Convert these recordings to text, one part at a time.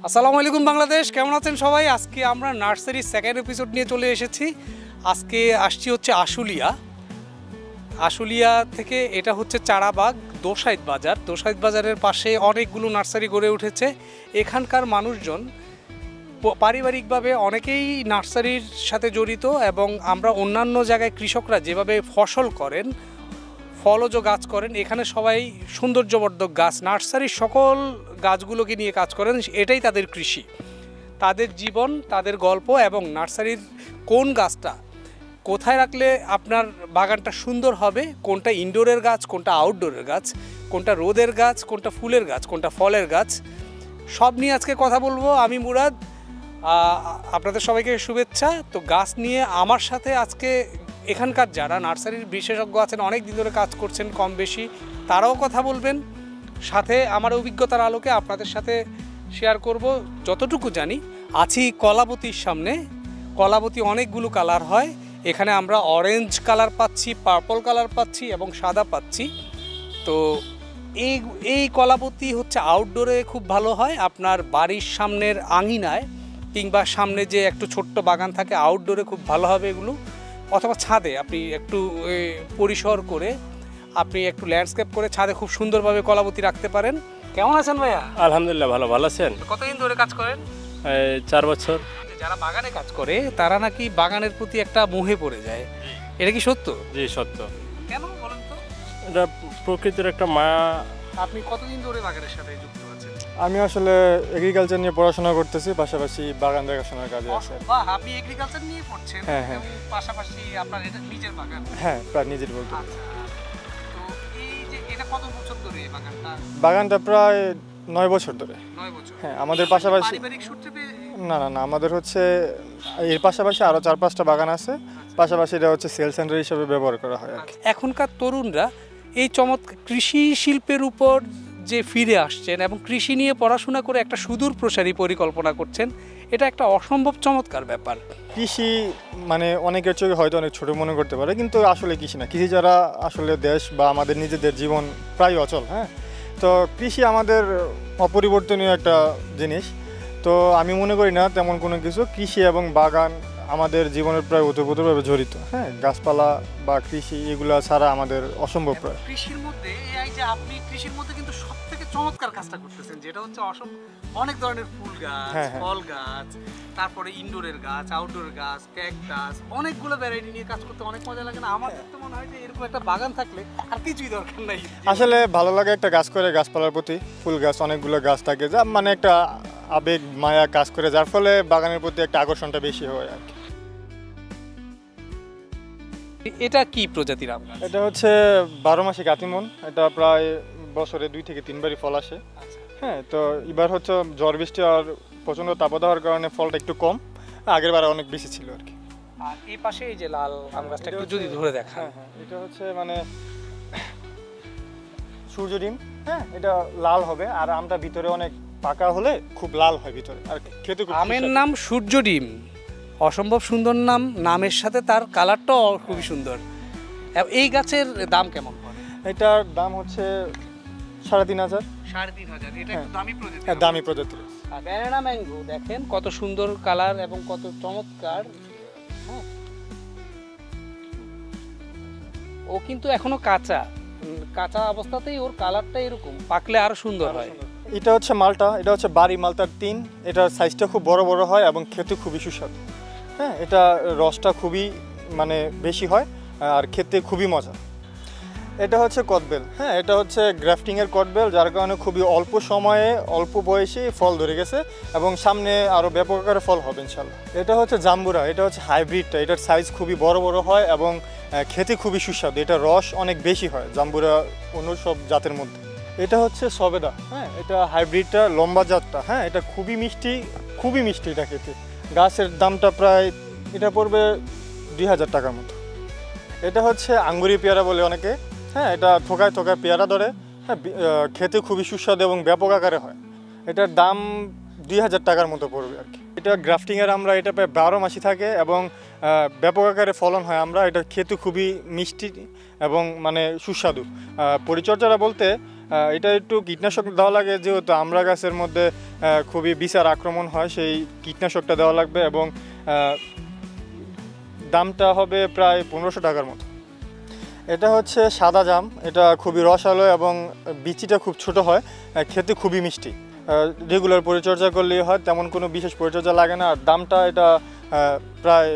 আসসালামু আলাইকুম বাংলাদেশ, কেমন আছেন সবাই? আজকে আমরা নার্সারির সেকেন্ড এপিসোড নিয়ে চলে এসেছি। আজকে আসছি হচ্ছে আশুলিয়া থেকে। এটা হচ্ছে চারাবাগ দোসাইদ বাজার। দোসাইদ বাজারের পাশে অনেকগুলো নার্সারি গড়ে উঠেছে। এখানকার মানুষজন পারিবারিকভাবে অনেকেই নার্সারির সাথে জড়িত, এবং আমরা অন্যান্য জায়গায় কৃষকরা যেভাবে ফসল করেন, ফলজ গাছ করেন, এখানে সবাই সৌন্দর্যবর্ধক গাছ, নার্সারির সকল গাছগুলোকে নিয়ে কাজ করেন। এটাই তাদের কৃষি, তাদের জীবন, তাদের গল্প। এবং নার্সারির কোন গাছটা কোথায় রাখলে আপনার বাগানটা সুন্দর হবে, কোনটা ইনডোরের গাছ, কোনটা আউটডোরের গাছ, কোনটা রোদের গাছ, কোনটা ফুলের গাছ, কোনটা ফলের গাছ, সব নিয়ে আজকে কথা বলবো। আমি মুরাদ, আপনাদের সবাইকে শুভেচ্ছা। তো গাছ নিয়ে আমার সাথে আজকে এখানকার যারা নার্সারির বিশেষজ্ঞ আছেন, অনেক দিন ধরে কাজ করছেন কম বেশি, তারাও কথা বলবেন। সাথে আমার অভিজ্ঞতার আলোকে আপনাদের সাথে শেয়ার করব যতটুকু জানি। আছি কলাবতীর সামনে। কলাবতী অনেকগুলো কালার হয়, এখানে আমরা অরেঞ্জ কালার পাচ্ছি, পার্পল কালার পাচ্ছি এবং সাদা পাচ্ছি। তো এই কলাবতী হচ্ছে আউটডোরে খুব ভালো হয়, আপনার বাড়ির সামনের আঙিনায় কিংবা সামনে যে একটু ছোট্ট বাগান থাকে, আউটডোরে খুব ভালো হবে এগুলো। অথবা ছাদে আপনি একটু পরিসর করে, আপনি একটু ল্যান্ডস্কেপ করে ছাদে খুব সুন্দরভাবে কলাবতী রাখতে পারেন। কেমন আছেন ভাইয়া? আলহামদুলিল্লাহ, ভালো আছেন? কতদিন ধরে কাজ করেন? 4 বছর। যারা বাগানে কাজ করে তারা নাকি বাগানের প্রতি একটা মোহে পড়ে যায়, এটা কি সত্য? জি সত্য। কেন বলেন তো? এটা প্রকৃতির একটা মায়া। আপনি কতদিন ধরে বাগানের সাথে যুক্ত আছেন? আমি আসলে এগ্রিকালচার নিয়ে পড়াশোনা করতেছি, পাশাপাশি বাগান দেখাশোনার কাজে আছে। বাহ, আপনি এগ্রিকালচার নিয়ে পড়ছেন? হ্যাঁ হ্যাঁ। পাশাপাশি আপনার এটা নিজের বাগান? হ্যাঁ, প্রায় নিজের বলতে। আচ্ছা, তো এই যে এটা কত বছর ধরে এই বাগানটা? বাগানটা প্রায় 9 বছর ধরে। 9 বছর। হ্যাঁ, আমাদের পাশাপাশি পারিবারিক সূত্রে না, আমাদের হচ্ছে এর পাশাপাশি আরও 4-5টা বাগান আছে। পাশাপাশি এটা হচ্ছে সেল সেন্টার হিসেবে ব্যবহার করা হয় আর কি। এখনকার তরুণরা এই চমৎকার কৃষি শিল্পের উপর যে ফিরে আসছেন এবং কৃষি নিয়ে পড়াশোনা করে একটা সুদূর প্রসারী পরিকল্পনা করছেন, এটা একটা অসম্ভব চমৎকার ব্যাপার। কৃষি মানে অনেকের চোখে হয়তো অনেক ছোট মনে করতে পারে, কিন্তু আসলে কৃষি না। কৃষি যারা আসলে দেশ বা আমাদের নিজেদের জীবন প্রায় অচল। হ্যাঁ, তো কৃষি আমাদের অপরিবর্তনীয় একটা জিনিস। তো আমি মনে করি না তেমন কোনো কিছু। কৃষি এবং বাগান আমাদের জীবনের প্রায় ওতপ্রোতভাবে জড়িত। হ্যাঁ, গাছপালা বা কৃষি এগুলো ছাড়া আমাদের অসম্ভব প্রায়। কৃষির মধ্যে এই যে আপনি কৃষির মধ্যে কিন্তু সবথেকে চমৎকার কাজটা করতেছেন, যেটা হচ্ছে অনেক ধরনের ফুল গাছ, ফল গাছ, তারপরে ইনডোরের গাছ, আউটডোর গাছ, ক্যাকটাস, অনেকগুলো ভ্যারাইটি নিয়ে কাজ করতে অনেক মজা লাগে না? আমার তো মনে হয় যে এরকম একটা বাগান থাকলে আর কিছুই দরকার নাই। আসলে ভালো লাগে একটা গাছ করে, গাছপালার প্রতি। ফুল গাছ অনেকগুলো গাছ থাকে, যা মানে একটা আবেগ মায়া কাজ করে, যার ফলে বাগানের প্রতি একটা আকর্ষণটা বেশি হয় আর কি। এটা কি প্রজাতির আম? এটা হচ্ছে 12 মাসি কাতিমন। এটা প্রায় বছরে 2 থেকে 3 বারই ফল আসে। হ্যাঁ, তো এবার হচ্ছে ঝড় বৃষ্টি আর প্রচণ্ড তাপদাহের কারণে ফলটা একটু কম, আগের বার অনেক বেশি ছিল আর কি। আর এই পাশে এই যে লাল আম গাছটা একটু যদি ধরে দেখা। হ্যাঁ, এটা হচ্ছে মানে সূর্য ডিম। হ্যাঁ, এটা লাল হবে, আর আমটা ভিতরে অনেক পাকা হলে খুব লাল হয় ভিতরে, আর খেতে খুব। আমের নাম সূর্য ডিম, অসম্ভব সুন্দর নাম। নামের সাথে তার কালারটাও খুবই সুন্দর। এই গাছের দাম কেমন? এটার দাম হচ্ছে 3,500। 3,500। এটা একটু দামি প্রজাতি। হ্যাঁ, দামি প্রজাতির। আর ব্যানানা ম্যাঙ্গো দেখেন কত সুন্দর কালার এবং কত চমৎকার। হ্যাঁ, ও কিন্তু এখনো কাঁচা অবস্থাতেই ওর কালারটা এরকম, পাকলে আরো সুন্দর হয়। এটা হচ্ছে মালটা, এটা হচ্ছে বাড়ি মালটার 3। এটার সাইজটা খুব বড় বড় হয় এবং খেতে খুবই সুস্বাদু। হ্যাঁ, এটা রসটা খুবই মানে বেশি হয় আর খেতে খুবই মজা। এটা হচ্ছে কদবেল। হ্যাঁ, এটা হচ্ছে গ্রাফটিংয়ের কদবেল, যার কারণে খুবই অল্প সময়ে অল্প বয়সে ফল ধরে গেছে এবং সামনে আরও ব্যাপক আকারে ফল হবে ইনশাল্লাহ। এটা হচ্ছে জাম্বুরা। এটা হচ্ছে হাইব্রিডটা। এটার সাইজ খুবই বড় বড় হয় এবং খেতে খুবই সুস্বাদু। এটা রস অনেক বেশি হয় জাম্বুরা অন্য সব জাতের মধ্যে। এটা হচ্ছে সবেদা। হ্যাঁ, এটা হাইব্রিডটা, লম্বা জাতটা। হ্যাঁ, এটা খুবই মিষ্টি এটা খেতে। গাছের দামটা প্রায় এটা পড়বে 2,000 টাকার মতো। এটা হচ্ছে আঙ্গুরি পেয়ারা বলে অনেকে। হ্যাঁ, এটা থোকায় পেয়ারা ধরে। হ্যাঁ, খেতে খুবই সুস্বাদু এবং ব্যাপক আকারে হয়। এটার দাম 2,000 টাকার মতো পড়বে আর কি। এটা গ্রাফটিংয়ের আমরা, এটা প্রায় 12 মাসই থাকে এবং ব্যাপক আকারে ফলন হয়। আমরা এটা খেতে খুবই মিষ্টি এবং মানে সুস্বাদু। পরিচর্যাটা বলতে এটা একটু কীটনাশক দেওয়া লাগে, যেহেতু আমরা গাছের মধ্যে খুবই বিচার আক্রমণ হয়, সেই কীটনাশকটা দেওয়া লাগবে এবং দামটা হবে প্রায় 1500 টাকার মতো। এটা হচ্ছে সাদা জাম, এটা খুবই রসালো এবং বিচিটা খুব ছোট হয়, খেতে খুবই মিষ্টি। রেগুলার পরিচর্যা করলেই হয়, তেমন কোনো বিশেষ পরিচর্যা লাগে না। আর দামটা এটা প্রায়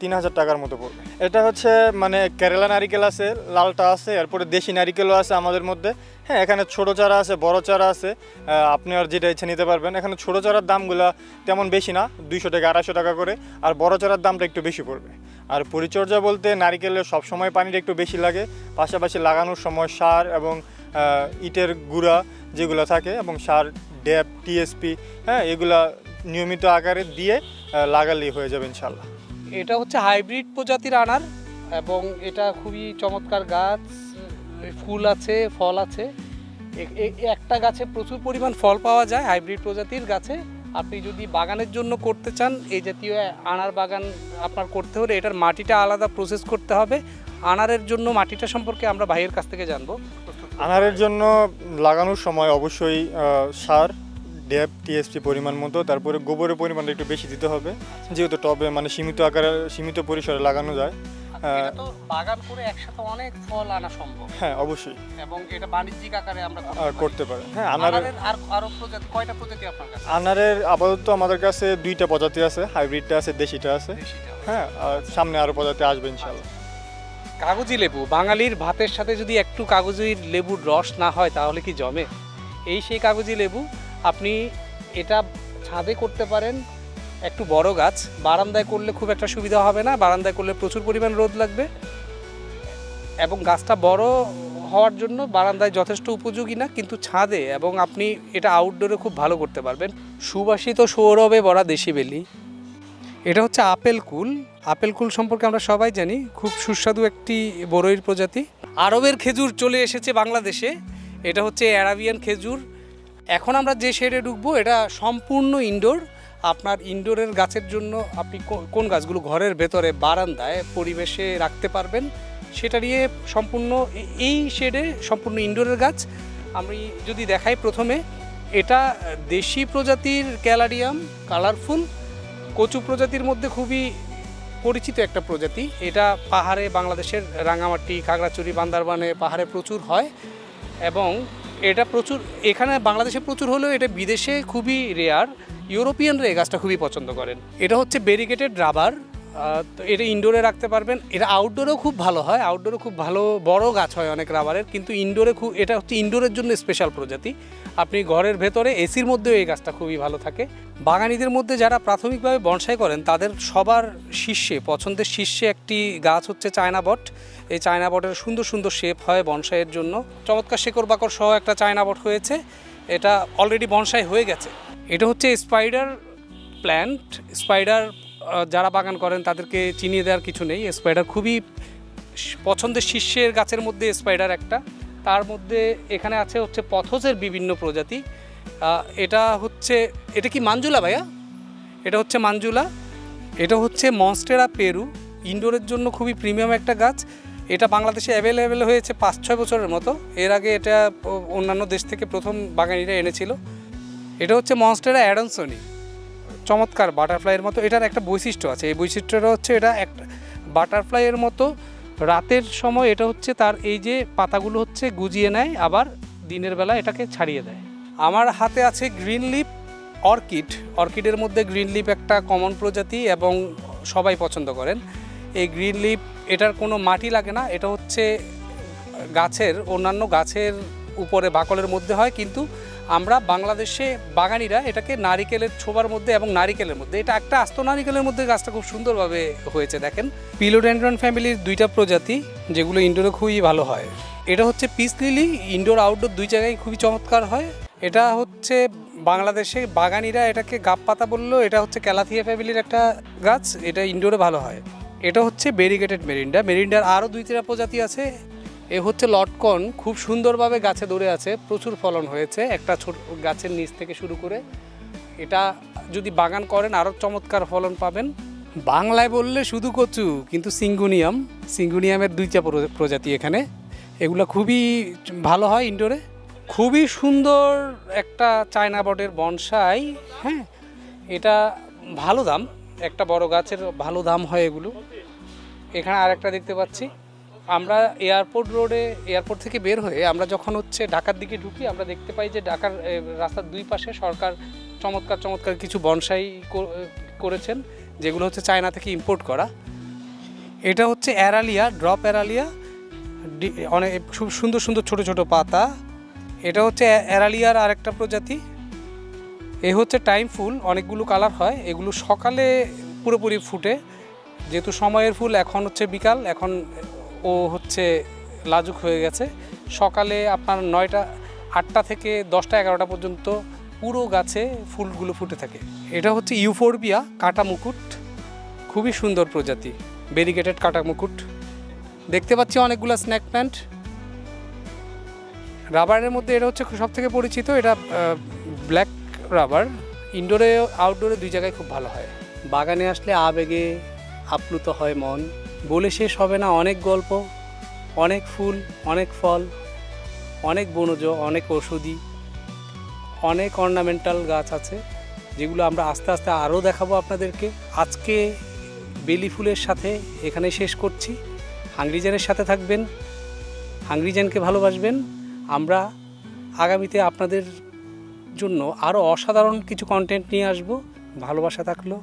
3000 টাকার মতো পড়বে। এটা হচ্ছে মানে কেরালা নারিকেল আছে, লালটা আছে, এরপরে দেশি নারিকেলও আছে আমাদের মধ্যে। হ্যাঁ, এখানে ছোটো চারা আছে, বড় চারা আছে, আপনি আর যেটা ইচ্ছা নিতে পারবেন। এখানে ছোটো চারার দামগুলো তেমন বেশি না, 200 থেকে 250 টাকা করে, আর বড় চারার দামটা একটু বেশি পড়বে। আর পরিচর্যা বলতে নারিকেলের সবসময় পানিটা একটু বেশি লাগে, পাশাপাশি লাগানোর সময় সার এবং ইটের গুঁড়া যেগুলো থাকে এবং সার, ড্যাপ, টিএসপি, হ্যাঁ, এগুলা নিয়মিত আকারে দিয়ে লাগালেই হয়ে যাবে ইনশাল্লাহ। এটা হচ্ছে হাইব্রিড প্রজাতির আনার এবং এটা খুবই চমৎকার গাছ, ফুল আছে, ফল আছে। একটা গাছে প্রচুর পরিমাণ ফল পাওয়া যায় হাইব্রিড প্রজাতির গাছে। আপনি যদি বাগানের জন্য করতে চান, এই জাতীয় আনার বাগান আপনার করতে হলে এটার মাটিটা আলাদা প্রসেস করতে হবে। আনারের জন্য মাটিটা সম্পর্কে আমরা ভাইয়ের কাছ থেকে জানবো। আনারের জন্য লাগানোর সময় অবশ্যই সার, ড্যাপ, টিএসপি পরিমাণ মতো, তারপরে গোবরের পরিমাণটা একটু বেশি দিতে হবে, যেহেতু টবে মানে সীমিত আকারে সীমিত পরিসরে লাগানো যায়। এটা তো বাগান করে একসাথে অনেক ফল আনা সম্ভব। হ্যাঁ, অবশ্যই, এবং এটা বাণিজ্যিক আকারে আমরা করতে পারি। হ্যাঁ, আনারের আরো প্রজাতি, কয়টা প্রজাতি আপনার কাছে? আনারের আপাতত আমাদের কাছে 2টা প্রজাতি আছে, হাইব্রিডটা আছে, দেশিটা আছে। হ্যাঁ, আর সামনে আরো প্রজাতি আসবে ইনশাআল্লাহ। কাগজি লেবু, বাঙালির ভাতের সাথে যদি একটু কাগজি লেবুর রস না হয় তাহলে কি জমে? এই সেই কাগজি লেবু। আপনি এটা ছাদে করতে পারেন, একটু বড় গাছ। বারান্দায় করলে খুব একটা সুবিধা হবে না, বারান্দায় করলে প্রচুর পরিমাণ রোদ লাগবে এবং গাছটা বড় হওয়ার জন্য বারান্দায় যথেষ্ট উপযোগী না, কিন্তু ছাদে এবং আপনি এটা আউটডোরে খুব ভালো করতে পারবেন। সুবাসিত সৌরভে ভরা দেশি বেলি। এটা হচ্ছে আপেল কুল। আপেল কুল সম্পর্কে আমরা সবাই জানি, খুব সুস্বাদু একটি বরইর প্রজাতি। আরবের খেজুর চলে এসেছে বাংলাদেশে, এটা হচ্ছে অ্যারাবিয়ান খেজুর। এখন আমরা যে শেডে ঢুকবো এটা সম্পূর্ণ ইনডোর। আপনার ইনডোরের গাছের জন্য আপনি কোন গাছগুলো ঘরের ভেতরে বারান্দায় পরিবেশে রাখতে পারবেন সেটা নিয়ে সম্পূর্ণ এই শেডে সম্পূর্ণ ইনডোরের গাছ। আমি যদি দেখাই, প্রথমে এটা দেশি প্রজাতির ক্যালারিয়াম, কালারফুল কচু প্রজাতির মধ্যে খুবই পরিচিত একটা প্রজাতি। এটা পাহাড়ে, বাংলাদেশের রাঙামাটি, খাগড়াছড়ি, বান্দরবানে পাহাড়ে প্রচুর হয় এবং এটা প্রচুর এখানে বাংলাদেশে প্রচুর হলেও এটা বিদেশে খুবই রেয়ার। ইউরোপিয়ানরা এই গাছটা খুবই পছন্দ করেন। এটা হচ্ছে ভেরিগেটেড রাবার, তো এটা ইনডোরে রাখতে পারবেন। এটা আউটডোরেও খুব ভালো হয়, আউটডোরে খুব ভালো বড় গাছ হয় অনেক রাবারের, কিন্তু ইনডোরে এটা হচ্ছে ইনডোরের জন্য স্পেশাল প্রজাতি। আপনি ঘরের ভেতরে এসির মধ্যেও এই গাছটা খুবই ভালো থাকে। বাগানীদের মধ্যে যারা প্রাথমিকভাবে বনসাই করেন তাদের সবার শীর্ষে, পছন্দের শীর্ষে একটি গাছ হচ্ছে চায়না বট। এই চায়না বটের সুন্দর সুন্দর শেপ হয় বনসাইয়ের জন্য। চমৎকার শেকড় বাকড় সহ একটা চায়না বট হয়েছে, এটা অলরেডি বনসাই হয়ে গেছে। এটা হচ্ছে স্পাইডার প্ল্যান্ট। স্পাইডার যারা বাগান করেন তাদেরকে চিনিয়ে দেওয়ার কিছু নেই, স্পাইডার খুবই পছন্দের শীর্ষের গাছের মধ্যে স্পাইডার একটা। তার মধ্যে এখানে আছে হচ্ছে পথসের বিভিন্ন প্রজাতি। এটা কি মাঞ্জুলা ভাইয়া? এটা হচ্ছে মাঞ্জুলা। এটা হচ্ছে মনস্টেরা পেরু, ইনডোরের জন্য খুবই প্রিমিয়াম একটা গাছ। এটা বাংলাদেশে অ্যাভেলেবেল হয়েছে 5-6 বছরের মতো। এর আগে এটা অন্যান্য দেশ থেকে প্রথম বাগানিরা এনেছিল। এটা হচ্ছে মনস্টেরা অ্যাডামসনি, চমৎকার বাটারফ্লাইয়ের মতো। এটার একটা বৈশিষ্ট্য আছে, এই বৈশিষ্ট্যটা হচ্ছে এটা একটা বাটারফ্লাইয়ের মতো। রাতের সময় এটা হচ্ছে তার এই যে পাতাগুলো হচ্ছে গুজিয়ে নেয়, আবার দিনের বেলা এটাকে ছাড়িয়ে দেয়। আমার হাতে আছে গ্রিন লিপ অর্কিড। অর্কিডের মধ্যে গ্রিন লিপ একটা কমন প্রজাতি এবং সবাই পছন্দ করেন। এই গ্রিন লিপ, এটার কোনো মাটি লাগে না, এটা হচ্ছে গাছের অন্যান্য গাছের উপরে বাকলের মধ্যে হয়, কিন্তু আমরা বাংলাদেশে বাগানিরা এটাকে নারিকেলের ছোবার মধ্যে এবং নারিকেলের মধ্যে, এটা একটা আস্ত নারিকেলের মধ্যে গাছটা খুব সুন্দরভাবে হয়েছে দেখেন। পিলোডেন্ড্রন ফ্যামিলির 2টা প্রজাতি যেগুলো ইনডোরে খুবই ভালো হয়। এটা হচ্ছে পিস লিলি, ইনডোর আউটডোর 2 জায়গায় খুবই চমৎকার হয়। এটা হচ্ছে বাংলাদেশে বাগানিরা এটাকে গাব পাতা বললেও এটা হচ্ছে ক্যালাথিয়া ফ্যামিলির একটা গাছ, এটা ইনডোরে ভালো হয়। এটা হচ্ছে ভেরিগেটেড মেরিন্ডা। মেরিন্ডার আরও 2-3 প্রজাতি আছে। এ হচ্ছে লটকন, খুব সুন্দরভাবে গাছে ধরে আছে, প্রচুর ফলন হয়েছে একটা ছোট গাছের নিচ থেকে শুরু করে। এটা যদি বাগান করেন আরও চমৎকার ফলন পাবেন। বাংলায় বললে শুধু কচু, কিন্তু সিঙ্গুনিয়ামের 2টা প্রজাতি এখানে, এগুলো খুবই ভালো হয় ইনডোরে। খুবই সুন্দর একটা চায়না বটের বনসাই। হ্যাঁ, এটা ভালো দাম, একটা বড় গাছের ভালো দাম হয় এগুলো। এখানে আরেকটা দেখতে পাচ্ছি। আমরা এয়ারপোর্ট থেকে বের হয়ে আমরা যখন হচ্ছে ঢাকার দিকে ঢুকি, আমরা দেখতে পাই যে ঢাকার রাস্তার দুই পাশে সরকার চমৎকার চমৎকার কিছু বনসাই করেছেন, যেগুলো হচ্ছে চায়না থেকে ইম্পোর্ট করা। এটা হচ্ছে অ্যারালিয়া, ড্রপ অ্যারালিয়া, অনেক খুব সুন্দর সুন্দর ছোট ছোট পাতা। এটা হচ্ছে অ্যারালিয়ার আরেকটা প্রজাতি। এ হচ্ছে টাইম ফুল, অনেকগুলো কালার হয়। এগুলো সকালে পুরোপুরি ফুটে, যেহেতু সময়ের ফুল। এখন হচ্ছে বিকাল, এখন ও হচ্ছে লাজুক হয়ে গেছে। সকালে আপনার 8টা থেকে 10টা 11টা পর্যন্ত পুরো গাছে ফুলগুলো ফুটে থাকে। এটা হচ্ছে ইউফোরবিয়া, কাটা মুকুট, খুবই সুন্দর প্রজাতি, ভেরিগেটেড কাটা মুকুট। দেখতে পাচ্ছি অনেকগুলো স্ন্যাক প্ল্যান্ট। রাবারের মধ্যে এটা হচ্ছে সব থেকে পরিচিত, এটা ব্ল্যাক রাবার। ইনডোরে আউটডোরে দুই জায়গায় খুব ভালো হয়। বাগানে আসলে আবেগে আপ্লুত হয় মন, বলে শেষ হবে না। অনেক গল্প, অনেক ফুল, অনেক ফল, অনেক বনজ, অনেক ঔষধি, অনেক অর্নামেন্টাল গাছ আছে, যেগুলো আমরা আস্তে আস্তে আরও দেখাবো আপনাদেরকে। আজকে বেলি ফুলের সাথে এখানে শেষ করছি। হাংরিজেনের সাথে থাকবেন, হাংরিজেনকে ভালোবাসবেন। আমরা আগামীতে আপনাদের জন্য আরও অসাধারণ কিছু কন্টেন্ট নিয়ে আসব। ভালোবাসা থাকলো।